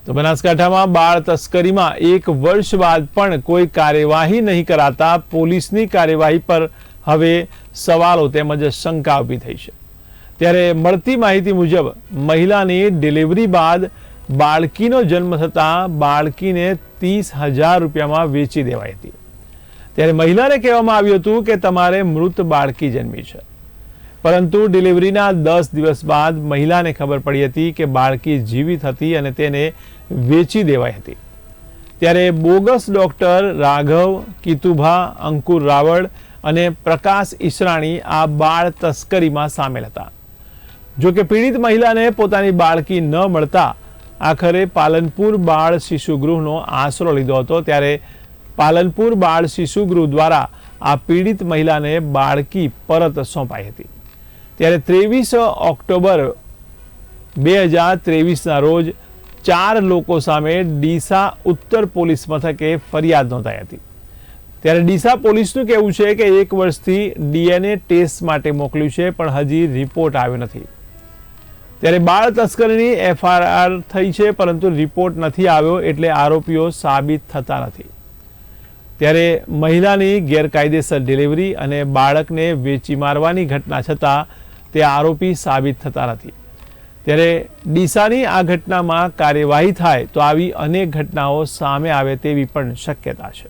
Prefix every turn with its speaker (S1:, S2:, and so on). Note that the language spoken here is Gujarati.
S1: તો બનાસકાંઠામાં બાળ તસ્કરીમાં 1 વર્ષ બાદ પણ કોઈ કાર્યવાહી નહીં કરાતા પોલીસની કાર્યવાહી પર હવે સવાલો તેમજ શંકા ઊભી થઈ છે। ત્યારે મળતી માહિતી મુજબ મહિલાની ડિલિવરી બાદ બાળકીનો જન્મ થતાં બાળકીને 30,000 રૂપિયામાં વેચી દેવાઈ હતી। ત્યારે મહિલાને કહેવામાં આવ્યું હતું કે તમારે મૃત બાળકી જન્મી છે, પરંતુ ડિલિવરીના 10 દિવસ બાદ મહિલાને ખબર પડી હતી કે બાળકી જીવિત હતી અને તેને વેચી દેવાઈ હતી। ત્યારે બોગસ ડોક્ટર રાઘવ કિતુભા, અંકુર રાવળ અને પ્રકાશ ઈસરાણી આ બાળ તસ્કરીમાં સામેલ હતા। જો કે પીડિત મહિલાને પોતાની બાળકી ન મળતા આખરે પાલનપુર બાળ શિશુગૃહનો આશરો લીધો હતો। ત્યારે પાલનપુર બાળ શિશુગૃહ દ્વારા આ પીડિત મહિલાને બાળકી પરત સોંપાઈ હતી। ત્યારે 23 ઓક્ટોબર 2023ના રોજ 4 લોકો સામે ડીસા ઉત્તર પોલીસ મથકે ફરિયાદ નોંધાઈ હતી। ત્યારે ડીસા પોલીસનું કહેવું છે કે 1 વર્ષથી DNA ટેસ્ટ માટે મોકલ્યું છે, પણ હજી રિપોર્ટ આવ્યો નથી। ત્યારે બાળ તસ્કરીની FIR થઈ છે, પરંતુ રિપોર્ટ નથી આવ્યો, એટલે આરોપીઓ સાબિત થતા નથી। ત્યારે મહિલાની ગેરકાયદેસર ડિલિવરી અને બાળકને વેચી મારવાની ઘટના છતાં તે આરોપી સાબિત થતા નથી। ત્યારે ડીસાની આ ઘટનામાં કાર્યવાહી થાય તો આવી અનેક ઘટનાઓ સામે આવે તેવી પણ શક્યતા છે।